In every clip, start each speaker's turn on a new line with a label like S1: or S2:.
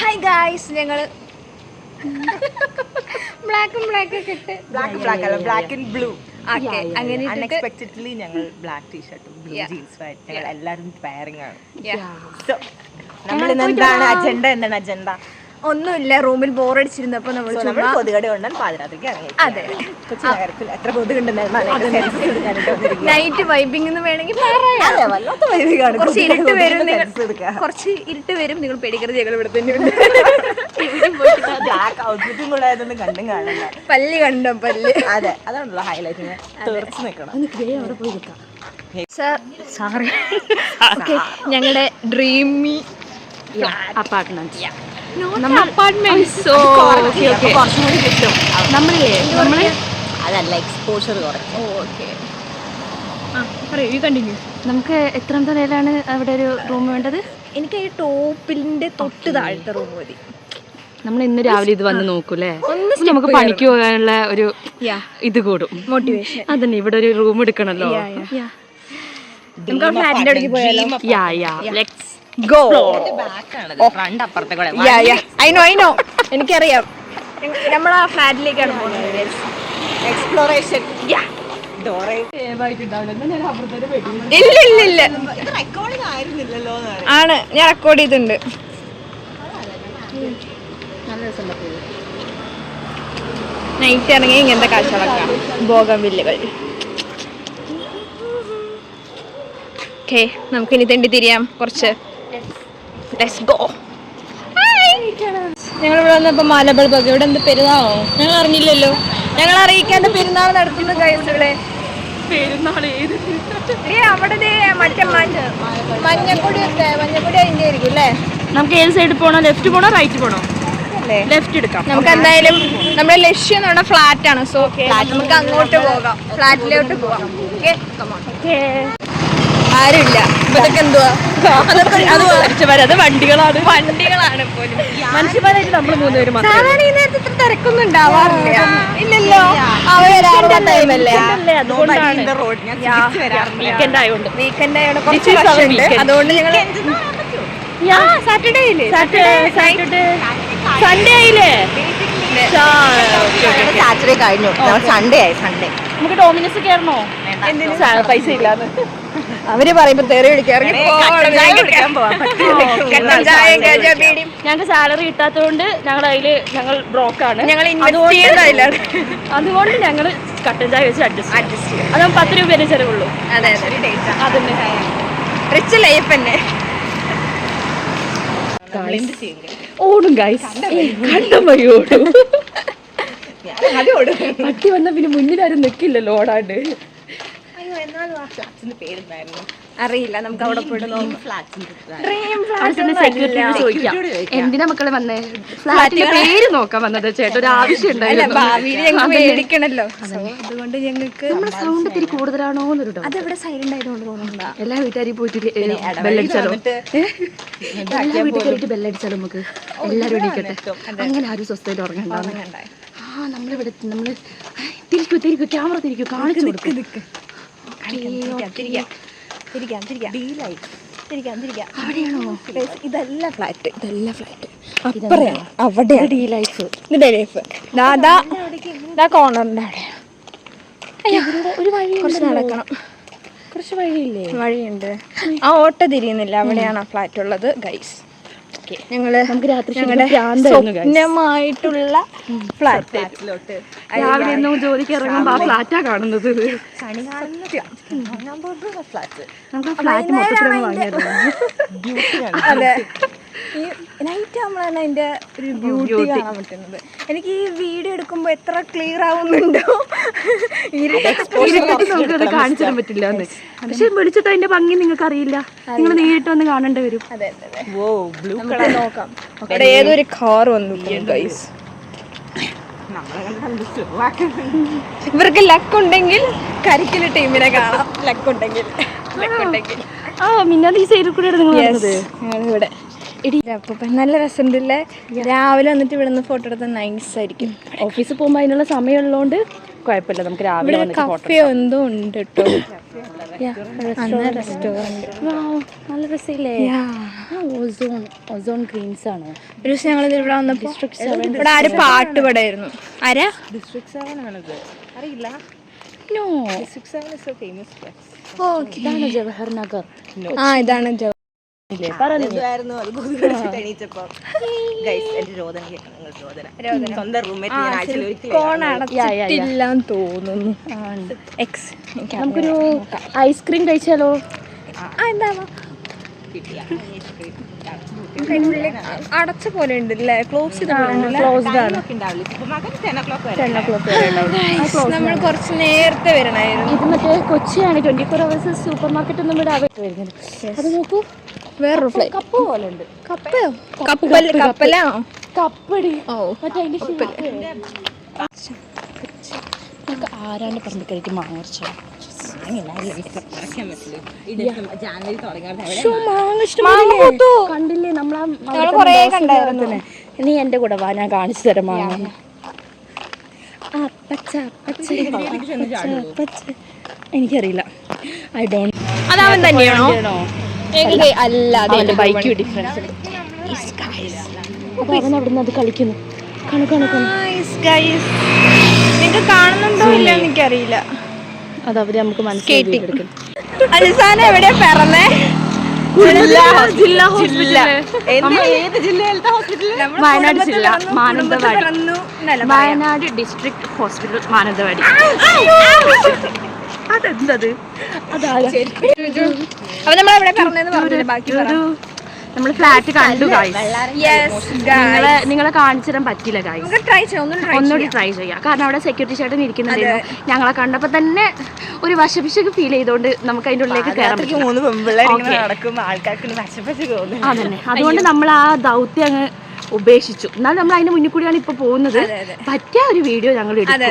S1: Hi guys, ഞങ്ങൾ black and blue അങ്ങനെ
S2: unexpectedly ഞങ്ങൾ ബ്ലാക്ക് ടീഷർട്ടും ബ്ലൂ ജീൻസും ആയിട്ട് ഞങ്ങൾ എല്ലാവരും പെയറിംഗ് ആണ്. നമ്മൾ എന്താണ് അജണ്ട
S1: ഒന്നുമില്ല. റൂമിൽ ബോറടിച്ചിരുന്നപ്പോ നമ്മൾ
S2: കൊതുകടി കൊണ്ടാൽ പാതിരാത്രിക്ക് ഇറങ്ങി.
S1: അതെ,
S2: കൊച്ചി നഗരത്തിൽ എത്ര കൊതുകുണ്ടെന്നാണ്
S1: നൈറ്റ് വൈബിംഗ് എന്ന് വേണമെങ്കിൽ കുറച്ച് ഇരുട്ട് വരും. നിങ്ങൾ പേടിക്കരുത്, ഞങ്ങൾ ഇവിടെ തന്നെ ഉണ്ട്.
S2: ബ്ലാക്ക് ഔട്ട്ഫിറ്റും കൂടെ ആയതുകൊണ്ട് കണ്ടും കാണില്ല.
S1: പല്ല് കണ്ടോ? പല്ല്.
S2: അതെ, അതാണല്ലോ ഹൈലൈറ്റ്. തീർച്ച നിൽക്കണം.
S1: ഞങ്ങളുടെ ഡ്രീമി
S3: അപ്പാർട്ട്മെന്റ്
S2: കുറച്ചും കൂടി കിട്ടും.
S3: നമ്മള്
S2: അതല്ല എക്സ്പോഷർ കുറയ്ക്കും.
S3: നമുക്ക് എത്രാമത്തെ നിലയിലാണ് അവിടെ ഒരു റൂം വേണ്ടത്?
S1: എനിക്ക് ഈ ടോപ്പിന്റെ തൊട്ട് താഴത്തെ റൂം മതി.
S3: നമ്മൾ ഇന്ന് രാവിലെ ഇത് വന്ന് നോക്കൂലേ, നമുക്ക് പണിക്ക് പോകാനുള്ള ഒരു ഇത് കൂടും, മോട്ടിവേഷൻ. അതന്നെ, ഇവിടെ ഒരു റൂം എടുക്കണല്ലോ.
S1: എനിക്കറിയാം, നമ്മൾ ആ ഫ്ലാറ്റിലേക്കാണ് പോകുന്നത്.
S2: എക്സ്പ്ലോറേഷൻ
S1: ഇല്ല ആണ്, ഞാൻ റെക്കോർഡ് ചെയ്തിട്ടുണ്ട്. നൈറ്റ് ഇറങ്ങി ഇങ്ങനത്തെ കാഴ്ചകളൊക്കെ, ബോഗൻവില്ലകൾ. ഓക്കെ, നമുക്കിനി തെണ്ടി തിരിയാം കുറച്ച്. Let's go. ഞങ്ങളിവിടെ വന്നപ്പോൾ മാലബൾബൊക്കെ, ഇവിടെ എന്ത് പെരുന്നാളോ ഞങ്ങൾ അറിഞ്ഞില്ലല്ലോ. ഞങ്ങൾ അറിയിക്കാണ്ട് പെരുന്നാൾ നടത്തുന്ന കഴിച്ചുകളെ. അവിടെ മറ്റേ മഞ്ഞപ്പൊടി അതിൻ്റെ ആയിരിക്കും അല്ലേ?
S3: നമുക്ക് ഏത് സൈഡിൽ പോകണോ? ലെഫ്റ്റ് പോകണോ റൈറ്റ് പോകണോ? ലെഫ്റ്റ് എടുക്കാം.
S1: നമുക്ക് എന്തായാലും നമ്മുടെ ലക്ഷ്യം എന്ന് പറഞ്ഞാൽ ഫ്ലാറ്റ് ആണ്. സോ നമുക്ക് അങ്ങോട്ട് പോകാം, ഫ്ലാറ്റിലോട്ട് പോകാം. ആരുമില്ല. ഇതൊക്കെ എന്തുവാ?
S3: അത് വണ്ടികളാണ്
S1: പോലും.
S3: മനുഷ്യന്മാരായിട്ട് നമ്മൾ മൂന്നുപേരും
S1: സാധാരണ ഈ നേരത്തെ ഇത്ര തിരക്കൊന്നും ഉണ്ടാവാറില്ല. ഇല്ലല്ലോ, അവർ വരാറുള്ള ടൈമല്ലേ.
S3: വീക്കെൻഡ് ആയതുകൊണ്ട്
S1: കുറച്ച് വർഷമുണ്ട്. അതുകൊണ്ട് ഞങ്ങൾ സാറ്റർഡേ
S3: സൺഡേ ആയില്ലേ?
S2: സാറ്റർഡേ കഴിഞ്ഞു, സൺഡേ ആയി. സൺഡേ
S3: നമുക്ക് ഡോമിനോസ് കയറണോ? പൈസ ഇല്ലാന്ന്
S1: അവര് പറയുമ്പോ തെറി പിടിക്കാൻ.
S3: ഞങ്ങൾക്ക് സാലറി കിട്ടാത്തതുകൊണ്ട് ഞങ്ങൾ ബ്രോക്കാണ്. അതുകൊണ്ട് ഞങ്ങൾ കട്ടൻ ചായ വെച്ച് അഡ്ജസ്റ്റ് ചെയ്യും. അത് 10 രൂപ ചെലവുള്ളൂ.
S1: അതന്നെ, റിച്ച് ലൈഫ് തന്നെ.
S3: ഓടും ഗൈസ്, കണ്ടം വഴി ഓടും. പട്ടി വന്ന പിന്നെ മുന്നിലാരും നിൽക്കില്ലല്ലോ ഓടാണ്ട്.
S1: അറിയില്ല, നമുക്ക് അവിടെ പോയിട്ട്
S3: ചോദിക്കാം, എന്തിനാ മക്കളെ വന്നേ? ഫ്ലാറ്റിന്റെ പേര് നോക്കാൻ വന്നത് ചേട്ടാ, ഒരു ആവശ്യം ഉണ്ടായിരുന്നു.
S1: മേടിക്കണല്ലോ, അതുകൊണ്ട് ഞങ്ങൾക്ക്
S3: സൗണ്ട് ഇത്തിരി കൂടുതലാണോ എന്നൊരു ഡൗട്ട്.
S1: അതെവിടെ സൈലന്റ് ആയതുകൊണ്ട് തോന്നുന്നുണ്ടോ?
S3: എല്ലാ വീട്ടുകാരും പോയിട്ട് ബെല്ലടിച്ചാലോ? എല്ലാ വീട്ടുകാരായിട്ട് ബെല്ലടിച്ചാലോ? നമുക്ക് എല്ലാവരും എണീക്കട്ടെ, അങ്ങനെ ആരും സ്വസ്ഥമായിട്ട് ഉറങ്ങണ്ടാവും. നമ്മളിവിടെ തിരിക്കൂ, ക്യാമറ തിരിക്കൂ, കാണിച്ചു കൊടുക്കും.
S1: അവിടെയാണോ? ഇതല്ല ഫ്ലാറ്റ്, അപ്പുറയാണ്. അവിടെ ഡി ലൈഫ്, കോർണറിന്റെ അവിടെ ഒരു വഴി, കുറച്ച് നടക്കണം.
S3: കുറച്ച് വഴിയില്ലേ?
S1: വഴിയുണ്ട്. ആ ഓട്ടോ തിരിയുന്നില്ല, അവിടെയാണ് ആ ഫ്ലാറ്റ് ഉള്ളത് ഗൈസ്.
S3: നമുക്ക് രാത്രി
S1: സ്വപ്നമായിട്ടുള്ള ഫ്ലാറ്റിലോട്ട്
S3: രാവിലെ ജോലിക്ക് ഇറങ്ങുമ്പോ ആ ഫ്ലാറ്റാ കാണുന്നത്. നമുക്ക് ഫ്ലാറ്റ് മൊത്തത്തിൽ വാങ്ങിയായിരുന്നു.
S1: അതെ, ഈ നൈറ്റ് ആകുമ്പോഴാണ് അതിന്റെ ഒരു ബ്യൂട്ടി കാണാൻ പറ്റുന്നത്. എനിക്ക് ഈ വീഡിയോ എടുക്കുമ്പോൾ എത്ര ക്ലിയർ ആവുന്നുണ്ടോ,
S3: നമുക്കത് കാണിച്ചു തരാൻ പറ്റില്ല. പക്ഷെ വിളിച്ചിട്ട് അതിന്റെ ഭംഗി നിങ്ങൾക്ക് അറിയില്ല, നിങ്ങൾ നേരിട്ട് വന്ന് കാണേണ്ടി വരും.
S1: അതെ, നോക്കാം. അവിടെ ഏതൊരു കാർ വന്നു ഗൈസ്. ഇവർക്ക് ലക്ക് ഉണ്ടെങ്കിൽ കരിക്കിലെ ടീമിനെ കാണാം. ലക്ക് ഉണ്ടെങ്കിൽ
S3: മിന്നാ ഈ സൈഡിൽ കൂടെ
S1: ഇവിടെ നല്ല രസമുണ്ടല്ലേ. രാവിലെ വന്നിട്ട് ഇവിടെ നിന്ന് ഫോട്ടോ എടുത്താൽ നൈസ് ആയിരിക്കും.
S3: ഓഫീസിൽ പോകുമ്പോൾ അതിനുള്ള സമയമുള്ളതുകൊണ്ട് കുഴപ്പമില്ല, നമുക്ക് രാവിലെ വന്നിട്ട് ഫോട്ടോ
S1: കഫേ എന്തോ ഉണ്ട് കേട്ടോ. റെസ്റ്റോറൻറ്റ്
S3: നല്ല രസമില്ലേ? ഓസോൺ ഗ്രീൻസ് ആണ്.
S1: ഒരു ദിവസം ഞങ്ങൾ ഇവിടെ വന്നപ്പോൾ ഇവിടെ ആര് പാട്ട് പാടായിരുന്നു. ആരാ?
S2: ഡിസ്ട്രിക്ട് 7 ആണത്, അറിയില്ല.
S3: No,
S2: district 7 is a famous place.
S3: ഇതാണ് ജവഹർ നഗർ.
S1: ഇതാണ്
S2: ഇതായിരുന്നു അത് കുതിരടിച്ചിട്ട് എണീറ്റപ്പോ. ഗൈസ്, എന്റെ രോദന കേൾക്കണം, നിങ്ങൾക്ക് രോദന. സ്വന്തം റൂംമേറ്റ് ഞാൻ ആഴ്ചയിൽ ഒരിക്കലും
S1: കോൺ അടച്ചിട്ടില്ലാന്ന് തോന്നുന്നു.
S3: നമുക്കൊരു ഐസ്ക്രീം കഴിച്ചാലോ?
S1: എന്താണോ അടച്ച പോലെ ഉണ്ടല്ലേ, ക്ലോസ് ചെയ്ത പോലെ ഉണ്ടല്ലേ.
S3: ക്ലോസ്ഡ് ആണ്.
S1: നമ്മൾ കുറച്ച് നേരത്തെ വരണമായിരുന്നു.
S3: ഇത് മറ്റേ കൊച്ചിയാണ് 24 hours സൂപ്പർ മാർക്കറ്റ് ഒന്നും ഇവിടെ വരുന്നത്. അത് നോക്കൂ,
S1: വേറൊരു ഫ്ലൈറ്റ്
S3: കപ്പ് പോലെ ഉണ്ട്.
S1: കപ്പയോ? കപ്പലാണോ?
S3: കപ്പടി.
S1: ഓ,
S3: മറ്റേ അതിന്റെ ആരാണ്ട് പറഞ്ഞ കഴിക്കും മാങ്ങർച്ച. കണ്ടില്ലേ നമ്മളാ നീ എന്റെ കൂടെ വാ, ഞാൻ കാണിച്ചു തരാം മാങ്ങ. എനിക്കറിയില്ല, ഐ ഡോണ്ട്.
S1: അതവൻ തന്നെയാണോ? അല്ല,
S3: അവന്റെ ബൈക്ക് ഡിഫറൻസ്. അപ്പൊ അവൻ അവിടെ നിന്ന് അത് കളിക്കുന്നു.
S1: നിങ്ങൾക്ക് കാണുന്നുണ്ടോ ഇല്ല എനിക്കറിയില്ല.
S3: അത് അവര് നമുക്ക് മനസ്സിലാക്കി.
S1: അലിസാന എവിടെയാ പിറന്നേ?
S3: ജില്ലാ ഹോസ്പിറ്റല്. വയനാട് ജില്ല മാനന്തവാടി. Wayanad district hospital Mananthavady. അതെന്തത്? അതാരാ?
S1: അപ്പൊ നമ്മളെവിടെ പറഞ്ഞെന്ന് പറഞ്ഞില്ല, ബാക്കി
S3: നമ്മള് ഫ്ലാറ്റ് കണ്ടു ഗായ്സ്. നിങ്ങളെ കാണിച്ചു തരാൻ പറ്റില്ല ഗായ്സ്. ഒന്നുകൂടി ട്രൈ ചെയ്യാം. കാരണം അവിടെ സെക്യൂരിറ്റി ചേട്ടൻ ഇരിക്കുന്നുണ്ടായിരുന്നു. ഞങ്ങളെ കണ്ടപ്പോ തന്നെ ഒരു വശപിശക്ക് ഫീൽ ചെയ്തോണ്ട് നമുക്ക് അതിന്റെ ഉള്ളിലേക്ക് കയറാൻ പറ്റും. അതന്നെ, അതുകൊണ്ട് നമ്മൾ ആ ദൗത്യം അങ്ങ് ഉപേക്ഷിച്ചു. എന്നാലും നമ്മൾ അതിന്റെ മുന്നിൽ കൂടിയാണ് ഇപ്പൊ പോകുന്നത്. പറ്റിയ ഒരു വീഡിയോ ഞങ്ങൾ എടുക്കും.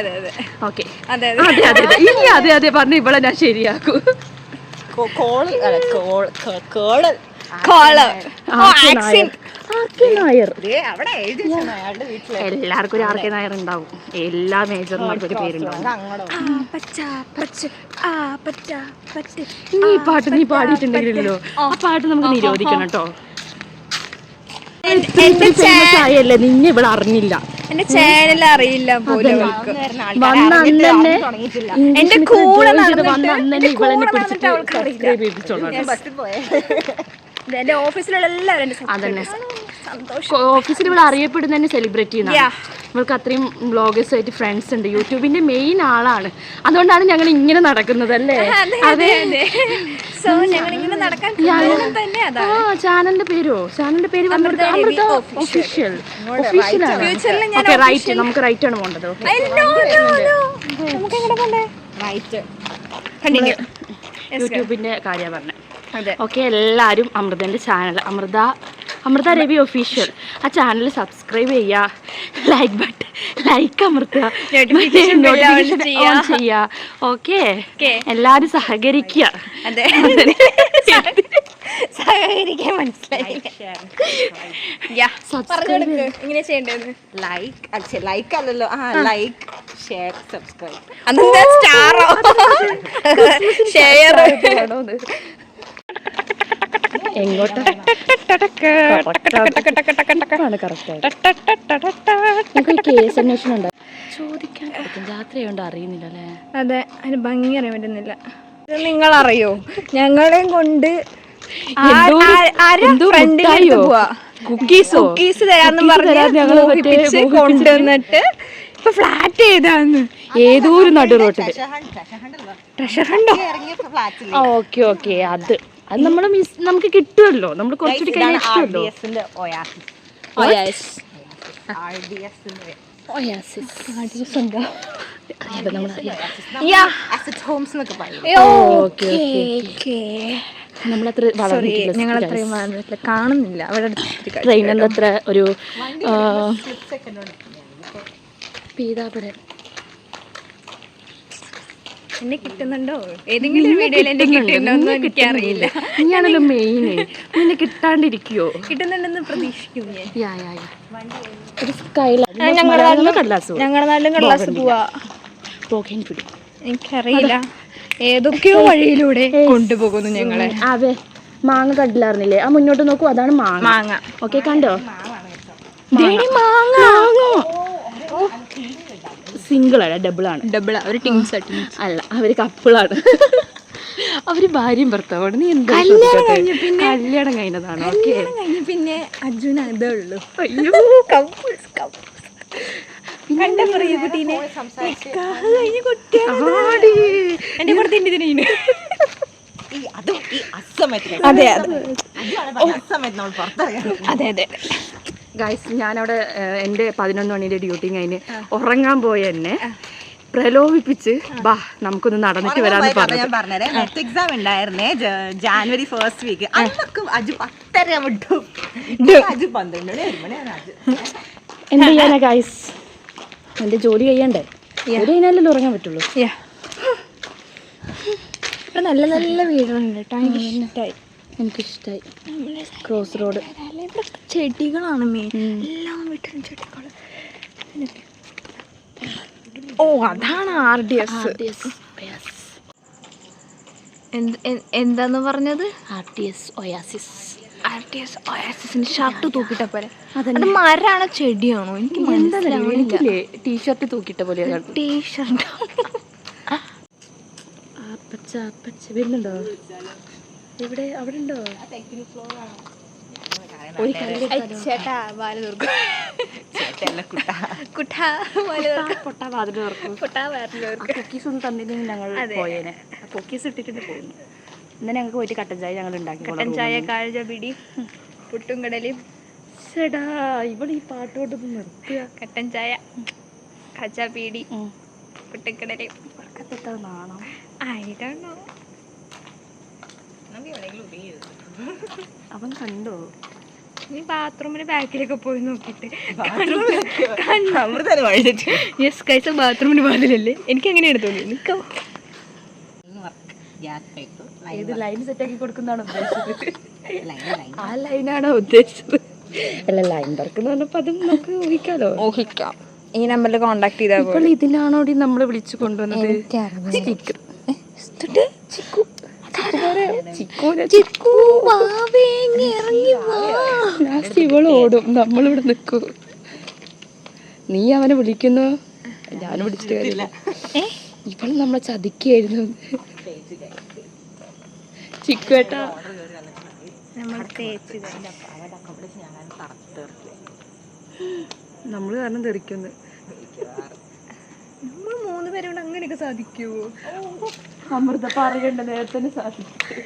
S3: ഓക്കെ, ഇനി അതെ പറഞ്ഞു ഇവിടെ ഞാൻ ശരിയാക്കൂ. എല്ലാവർക്കും ഒരു ആർക്കെ നായർ ഉണ്ടാവും. എല്ലാ മേജർമാർക്കും ഒരു പേരുണ്ടാവും. ഈ പാട്ട് നീ പാടിയിട്ടുണ്ടെങ്കിലല്ലോ ആ പാട്ട് നമുക്ക് നിരോധിക്കണം കേട്ടോ. ആയല്ലേ നിന്നെ ഇവിടെ അറിഞ്ഞില്ല,
S1: എന്റെ ചാനൽ അറിയില്ല പോലും.
S3: വന്ന അന്ന് തന്നെ
S1: എന്റെ കൂടെ
S3: വന്ന അന്ന് തന്നെ ഇവളെന്നെ പിടിച്ചിട്ട് സബ്സ്ക്രൈബ് ചെയ്യിപ്പിച്ചോളാം.
S1: എന്റെ ഓഫീസിലുള്ള എല്ലാവരും
S3: അതന്നെ, ഓഫീസിൽ ഇവിടെ അറിയപ്പെടുന്ന തന്നെ സെലിബ്രിറ്റി എന്നാണ്. ഇവൾക്ക് അത്രയും ബ്ലോഗേഴ്സ് ആയിട്ട് ഫ്രണ്ട്സ് ഉണ്ട്. യൂട്യൂബിന്റെ മെയിൻ ആളാണ്. അതുകൊണ്ടാണ് ഞങ്ങൾ ഇങ്ങനെ നടക്കുന്നത് അല്ലേ? അതെ. ചാനലിന്റെ പേര് അമൃത ഒഫീഷ്യൽ. Okay, right. നമുക്ക് റൈറ്റ് ആണ് പോകേണ്ടത്. യൂട്യൂബിന്റെ കാര്യം പറഞ്ഞത്. ഓക്കെ, എല്ലാവരും അമൃതന്റെ ചാനൽ അമൃത രവി ഒഫീഷ്യൽ ആ ചാനൽ സബ്സ്ക്രൈബ് ചെയ്യുക, ലൈക്ക് അമൃത, നോട്ടിഫിക്കേഷൻ ഓൺ ചെയ്യുക. ഓക്കെ, എല്ലാവരും സഹകരിക്കുക.
S1: സഹകരിക്കാൻ മനസ്സിലായി. ഇങ്ങനെ ചെയ്യേണ്ടത്
S2: ലൈക്ക് അല്ലല്ലോ, ലൈക്ക് ഷെയർ സബ്സ്ക്രൈബ്.
S1: അതെന്താ സ്റ്റാറോ? ഷെയർ
S3: എങ്ങോട്ടാ? കേസ് അന്വേഷണം ഉണ്ട്, ചോദിക്കാൻ പറ്റും. രാത്രിയുണ്ട് അറിയുന്നില്ല അല്ലേ?
S1: അതെ, അതിന് ഭംഗി അറിയാൻ പറ്റുന്നില്ല. നിങ്ങൾ അറിയോ, ഞങ്ങളെയും കൊണ്ട് കുക്കീസ് തരാന്ന് പറഞ്ഞ് കൊണ്ടുവന്നിട്ട് ഇപ്പൊ ഫ്ലാറ്റ് ചെയ്താന്ന്
S3: ഏതോ ഒരു നടു റോട്ടില്.
S1: ട്രഷർ ഹണ്ടോ?
S3: ഓക്കെ, അത് നമുക്ക് കിട്ടുമല്ലോ. നമ്മൾ കുറച്ചുകൂടി കഴിഞ്ഞല്ലോ.
S1: ഞങ്ങളത്രയും കാണുന്നില്ല. അവിടെ
S3: ട്രെയിനിന്റെ അത്ര ഒരു പീതാപുരം
S1: എന്നെ കിട്ടുന്നുണ്ടോ? ഏതെങ്കിലും വീഡിയോയിൽ എന്നെ കിട്ടുന്നുണ്ടോ എനിക്കറിയില്ല.
S3: ഞാനല്ലോ മെയിന്. നിന്നെ കിട്ടാണ്ടിരിക്കുവോ?
S1: കിട്ടുന്നുണ്ടെന്ന് പ്രതീക്ഷിക്കുന്നു ഞാൻ.
S3: ഞങ്ങളുടെ നാട്ടിലും കടലാസ് പോവാ. പോകാൻ പിടി.
S1: എനിക്കറിയില്ല, ഏതൊക്കെയോ വഴിയിലൂടെ കൊണ്ടുപോകുന്നു ഞങ്ങളെ.
S3: അതെ, മാങ്ങ കണ്ടില്ലായിരുന്നില്ലേ? ആ മുന്നോട്ട് നോക്കൂ, അതാണ് മാങ്ങ. ഓക്കെ, കണ്ടോ? സിംഗിൾ ആണ്, ഡബിളാണ്.
S1: ഒരു ടീംസ്
S3: അല്ല, അവര് കപ്പിളാണ്. അവര് ഭാര്യയും ഭർത്താവാണ്. നീ എന്താ കല്യാണം കഴിഞ്ഞതാണ്? ഓക്കെ,
S1: പിന്നെ അർജുന അതേ ഉള്ളൂ.
S3: അയ്യോ,
S1: അതെ.
S3: ഗൈസ്, ഞാനവിടെ എൻ്റെ 11 മണിയുടെ ഡ്യൂട്ടി കഴിഞ്ഞ് ഉറങ്ങാൻ പോയ എന്നെ പ്രലോഭിപ്പിച്ച് ബാ നമുക്കൊന്ന് നടന്നിട്ട് വരാന്ന് പറഞ്ഞു.
S2: ഞാൻ പറഞ്ഞേ, നെറ്റ് എക്സാം ഉണ്ടായിരുന്നേ ജാനുവരി 1st വീക്ക്. അന്നൊക്കെ അജു 10:30 വിട്ടു. അജു 12 മണി 1 മണിയാണ് അജു.
S3: എന്ത് ചെയ്യാനാ ഗൈസ്, എൻ്റെ ജോലി കഴിയണ്ടേ? ജോലി കഴിഞ്ഞാലല്ലേ ഉറങ്ങാൻ പറ്റുള്ളൂ.
S1: നല്ല നല്ല വീടുകളുണ്ട് കേട്ടോ,
S3: എനിക്കിഷ്ടമായി. ക്രോസ് റോഡ്
S1: ചെടികളാണ് മെയിൻ, എല്ലാം വീട്ടിലും ചെടികൾ. ഓ, അതാണ് RDS. എന്താന്ന് പറഞ്ഞത്?
S3: RDS oasis.
S1: ഷർട്ട് തൂക്കിട്ട പോലെ. അത് മരാണോ ചെടിയാണോ എനിക്ക് മനസ്സിലാവില്ല.
S3: ടീഷർട്ട് തൂക്കിട്ട പോലെ.
S1: ടീഷർട്ട്
S3: വരുന്നുണ്ടോ? ഇവിടെ അവിടെ ഉണ്ടോ?
S1: ചേട്ടാ വാല് തുറക്കും.
S3: കുക്കീസ് ഒന്നും തന്നില്ലെങ്കിൽ ഞങ്ങൾ പോയേനെ. കുക്കീസ് ഇട്ടിട്ട് പോകുന്നു. ഇന്ന് ഞങ്ങൾക്ക് പോയിട്ട് കട്ടൻ ചായ ഞങ്ങൾ ഉണ്ടാക്കി.
S1: കട്ടൻ ചായ, കാഴ്ച പിടി, പുട്ടും കടലയും.
S3: ചേട്ടാ, ഇവിടെ ഈ പാട്ടോട്ട് നിർത്തുക.
S1: കട്ടൻ ചായ, കാഴ്ച പീടി, പുട്ടും കടലയും.
S3: എത്ര നാണം. അവൻ കണ്ടോ?
S1: നീ ബാത്റൂമിന് ബാക്കിലൊക്കെ പോയി നോക്കിട്ട്. യെസ് കൈസ, ബാത്റൂമിന് വാതിലല്ലേ? എനിക്ക് എങ്ങനെയാണ് തോന്നിയത്? നിൽക്കോ,
S3: ഏത് ലൈൻ സെറ്റാക്കി കൊടുക്കുന്നതാണോ ഉദ്ദേശിച്ചത്? ആ ലൈനാണോ ഉദ്ദേശിച്ചത്? അല്ല, ലൈൻ വർക്ക് എന്ന് പറഞ്ഞപ്പോൾ അതും നമുക്ക് ഊഹിക്കാം.
S1: ഈ നമ്പറിൽ കോണ്ടാക്ട് ചെയ്താൽ
S3: ഇപ്പോൾ ഇതിലാണോടി നമ്മളെ വിളിച്ചു കൊണ്ടുവന്നത്? ഇവളോടും നമ്മളിവിടെ നിൽക്കൂ. നീ അവനെ വിളിക്കുന്നു, ഞാൻ വിളിച്ചിട്ട് കാര്യമില്ല. ഇവൾ നമ്മളെ ചതിക്കായിരുന്നു. ചിക്കുവേട്ടാ, നമ്മള് കാരണം തെറിക്കുന്നു.
S1: നമ്മൾ 3 പേരോട് അങ്ങനെയൊക്കെ സാധിക്കുവോ?
S3: അമൃത പറയണ്ട, നേരത്തെ സാധിക്കും.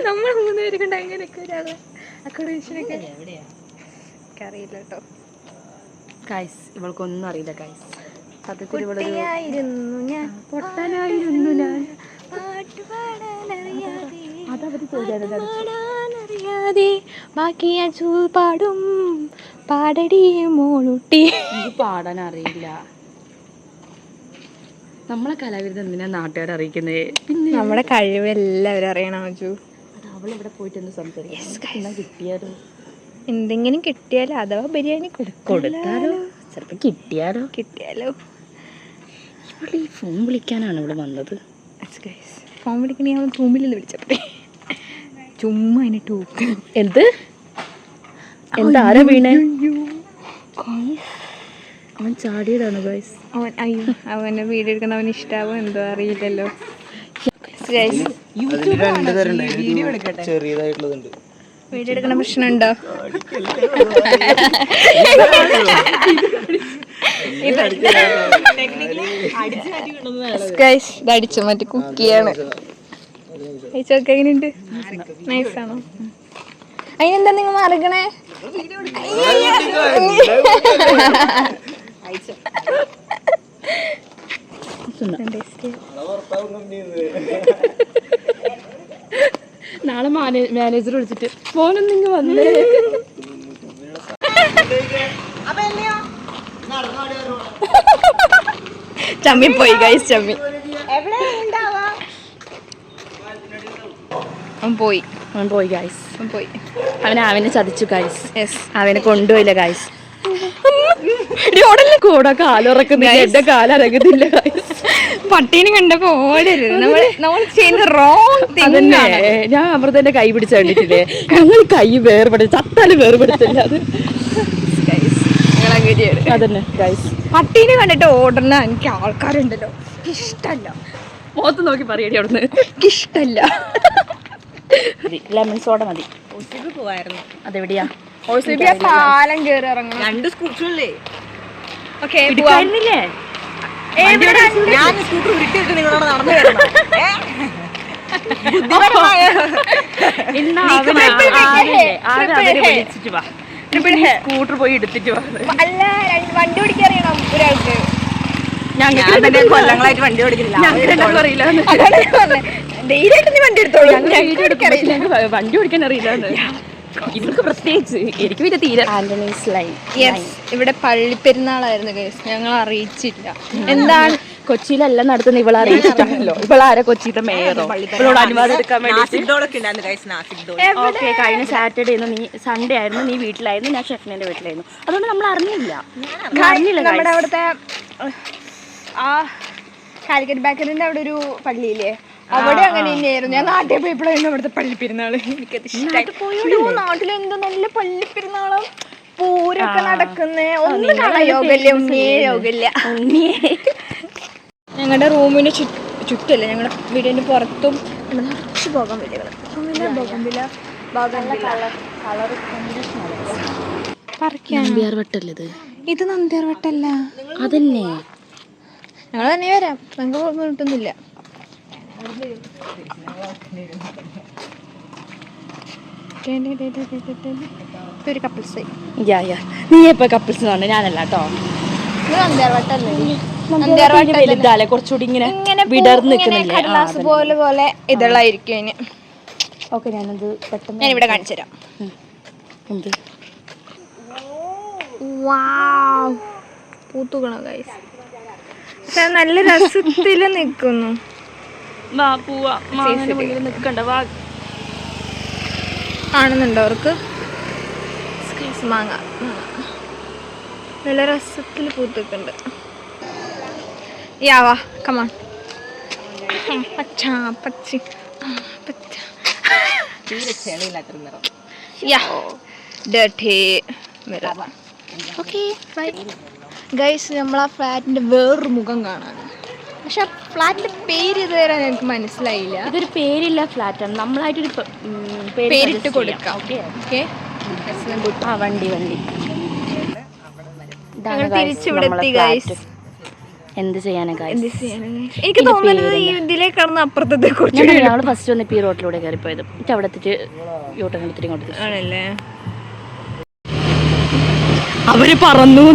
S1: നമ്മൾ 3 പേരെ കൊണ്ട് അങ്ങനെയൊക്കെ അക്കോമഡേഷനൊക്കെ അറിയില്ല കേട്ടോ.
S3: ഗൈസ്, ഇവൾക്കൊന്നും അറിയില്ല ഗൈസ്.
S1: കുട്ടിയായിരുന്നു ഞാൻ,
S3: പൊട്ടനായിരുന്നു ഞാൻ.
S1: പാടാനറിയാതെ ബാക്കി ഞാൻ പാടും, പാടടി മോളുട്ടി.
S3: എനിക്ക് പാടാൻ അറിയില്ല. നമ്മളെ കലാവിരുദ്ധ എന്തിനാ നാട്ടുകാരെ അറിയിക്കുന്നത്? പിന്നെ
S1: നമ്മുടെ കഴിവ് എല്ലാവരും അറിയണം അജു.
S3: അത് അവളിവിടെ പോയിട്ട് എന്ത് സംസാരിക്കും? കിട്ടിയാലോ,
S1: എന്തെങ്കിലും കിട്ടിയാലോ, അഥവാ ബിരിയാണി
S3: കൊടുത്താലോ, ചിലപ്പോൾ കിട്ടിയാലോ. ഇവിടെ ഈ ഫോൺ വിളിക്കാനാണ് ഇവിടെ വന്നത്.
S1: ഫോൺ വിളിക്കണേ, അവൻ റൂമിൽ നിന്ന് വിളിച്ചപ്പോഴേ ചുമ്മാ അതിനെ ടൂക്ക്.
S3: എന്താരാ വീണേ? അവൻ ചാടിയതാണ് ഗൈസ്.
S1: അവനെ വീഡിയോ എടുക്കുന്ന അവന് ഇഷ്ടാവോ എന്തോ അറിയില്ലല്ലോ.
S4: ചെറിയതായിട്ടുള്ളതുണ്ട്.
S1: വീഡിയോ എടുക്കുന്ന പ്രശ്നമുണ്ടോ? ഇതടിച്ചു മറ്റേ കുക്കിയാണ്. കഴിച്ചൊക്കെ എങ്ങനെയുണ്ട്? നൈസാണോ? അതിനെന്താ നിങ്ങൾ മറിക്കണേ?
S3: നാളെ മാനേജർ വിളിച്ചിട്ട് ഫോനൊന്നിങ്ങ് വന്നേ.
S1: ചമ്മി പോയി ഗൈസ്, ചമ്മി. അവൻ പോയി ഗൈസ്. അവനെ ചതിച്ചു ഗൈസ്. അവനെ കൊണ്ടുപോയില്ല ഗൈസ്. കൂടെ കാലിറക്കുന്നില്ല, എന്റെ കാലിറങ്ങുന്നില്ല ഗൈസ്. പട്ടീനെ കണ്ടപ്പോ ഓടരുത്. നമ്മൾ ചെയ്യുന്ന റോങ് തിങ്.
S3: ഞാൻ അമൃതന്റെ കൈ പിടിച്ച് കണ്ടിട്ടില്ലേ, ഞങ്ങൾ കൈ വേർപെടുത്തി ചത്താലും വേർപെടുത്തില്ല. അത് അതന്നെ ഗൈസ്.
S1: പട്ടീനെ കണ്ടിട്ട് ഓടുന്ന എനിക്ക് ആൾക്കാരുണ്ടല്ലോ, ഇഷ്ടല്ല.
S3: മുഖത്ത് നോക്കി പറയടി അവിടുന്ന്.
S1: ഇഷ്ടല്ല.
S3: ലെമൺ സോഡ മതി.
S2: പോവായിരുന്നു.
S3: അതെവിടെയാ?
S1: പാലം കേറി ഇറങ്ങണം.
S2: 2 സ്കൂട്ടറല്ലേ?
S1: ഓക്കെ
S2: ഞാൻ സ്കൂട്ടർ ഉരുട്ടിയിട്ട് നിങ്ങളോട് നടന്നു
S3: സ്കൂട്ടർ പോയി എടുത്തിട്ട് വാ.
S1: അല്ല, വണ്ടി ഓടിക്കറിയണം ഒരാൾക്ക്.
S2: ഞാൻ കൊല്ലങ്ങളായിട്ട് വണ്ടി ഓടിക്കുന്നില്ല.
S1: ധൈര്യമായിട്ട് നീ വണ്ടി എടുത്തോളൂ.
S3: വണ്ടി ഓടിക്കാൻ അറിയില്ല ഇവർക്ക് പ്രത്യേകിച്ച്. എനിക്ക് പിന്നെ തീരെ. Antony's line.
S1: ഇവിടെ പള്ളിപ്പെരുന്നാളായിരുന്നു ഗൈസ്, ഞങ്ങൾ അറിയിച്ചില്ല. എന്താണ്
S3: കൊച്ചിയിലെല്ലാം നടത്തുന്ന ഇവളെ അറിയിച്ചിട്ടാണല്ലോ. ഇവളാരെ കൊച്ചിയിലെ മേയറോ? ഇവളോട് അനുവാദം എടുക്കാൻ വേണ്ടി. ഓക്കെ, കഴിഞ്ഞ സാറ്റർഡേ നീ സൺഡേ ആയിരുന്നു, നീ വീട്ടിലായിരുന്നു, ഞാൻ ഷെഫ്നന്റെ വീട്ടിലായിരുന്നു. അതുകൊണ്ട് നമ്മൾ അറിഞ്ഞില്ല.
S1: നമ്മുടെ അവിടുത്തെ ആ കാലിക്കറ്റ് ബേക്കറിന്റെ അവിടെ ഒരു പള്ളിയില്ലേ, അവിടെ അങ്ങനെ തന്നെയായിരുന്നു. ഞാൻ നാട്ടിൽ പോയപ്പോഴായിരുന്നു അവിടുത്തെ പള്ളിപ്പെരുന്നാള്. എനിക്കത് ഇഷ്ടമായി. നാട്ടിലെന്തോ നല്ല പള്ളിപ്പെരുന്നാളും പൂരൊക്കെ നടക്കുന്നേ. ഒന്നും കാണാൻ യോഗല്ല, ഉണ്ണിയേ യോഗല്ല. ഞങ്ങളുടെ റൂമിന് ചുറ്റല്ലേ, ഞങ്ങളുടെ വീടിന്റെ പുറത്തും നിറച്ച് പോകാൻ പറ്റുക. ഇത് നന്ദിയാർ വട്ടല്ല.
S3: അതന്നെ
S1: ഞങ്ങൾ തന്നെ വരാം, ഞങ്ങൾക്ക് കിട്ടുന്നില്ല. ഒരു കപ്പിൾസ്.
S3: നീ എപ്പോ കപ്പിൾസ് ആണ്? ഞാനല്ല കേട്ടോ. വലുതാലേ കുറച്ചുകൂടി ഇങ്ങനെ വിടർന്ന് നിൽക്കുന്നില്ലേ,
S1: കടലാസ് പോലെ പോലെ ഇതളായിരിക്കും അതിന്.
S3: ഓക്കെ, ഞാനത് പെട്ടെന്ന്
S1: ഞാനിവിടെ കാണിച്ചു തരാം.
S3: എന്ത്
S1: പൂത്തുകണോ ഗൈസ്? നല്ല രസത്തില് നിക്കുന്നു. കാണുന്നുണ്ടോ അവർക്ക്? മാങ്ങ നല്ല രസത്തിൽ പൂത്തിട്ടുണ്ട്. യാവാ കമാൺ. പച്ച പച്ച പച്ച. ഗൈസ്, നമ്മളാ ഫ്ലാറ്റിന്റെ വേറൊരു മുഖം കാണാൻ. പക്ഷെ ആ ഫ്ലാറ്റിന്റെ പേര് ഇതുവരെ എനിക്ക് മനസ്സിലായില്ല.
S3: ഇതൊരു പേരില്ല ഫ്ലാറ്റാണ്, നമ്മളായിട്ടൊരു
S1: പേരിട്ട് കൊടുക്കാം.
S3: വണ്ടി
S1: തിരിച്ചിവിടെ ഗൈസ്.
S3: എന്ത് ചെയ്യാനാ ഗൈസ്?
S1: എനിക്ക് തോന്നുന്നത് ഇതിലേക്ക് കടന്ന് അപ്പുറത്തെ
S3: ഞങ്ങൾ ഫസ്റ്റ് വന്നിപ്പോ ഈ റോട്ടിലൂടെ കയറിപ്പോയത്. അവിടെ എത്തിട്ട് യൂട്ടൺ എടുത്തിട്ട് ഇങ്ങോട്ട്
S1: ആണല്ലേ.
S3: അവര് പറന്നു.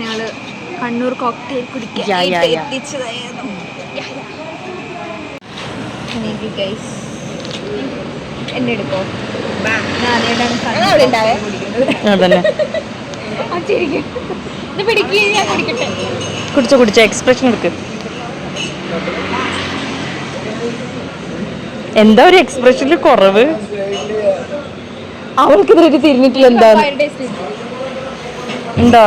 S1: ഞങ്ങള് കണ്ണൂർ കോക്ടെയിൽ കുടിക്കാൻ എത്തിച്ചതായിരുന്നു. എന്നെ എടുക്കോ?
S3: കുടിച്ച എക്സ്പ്രഷൻ എടുക്ക്. എന്താ ഒരു എക്സ്പ്രഷനിൽ കുറവ്? അവൾക്ക് ഇതിലേക്ക് തിരിഞ്ഞിട്ടില്ല. എന്താ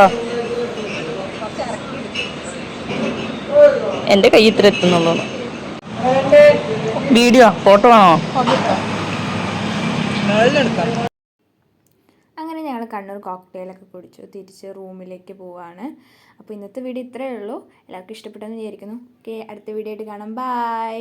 S3: എന്റെ കൈ ഇത്ര എത്തുന്നുള്ളൂ. വീഡിയോ ഫോട്ടോ ആണോ?
S1: അങ്ങനെ ഞങ്ങൾ കണ്ണൂർ കോക്ടെയിലൊക്കെ കുടിച്ചു തിരിച്ച് റൂമിലേക്ക് പോവാണ്. അപ്പോൾ ഇന്നത്തെ വീഡിയോ ഇത്രയേ ഉള്ളൂ. എല്ലാവർക്കും ഇഷ്ടപ്പെട്ടെന്ന് വിചാരിക്കുന്നു. ഓക്കെ, അടുത്ത വീഡിയോ ആയിട്ട് കാണാം. ബൈ.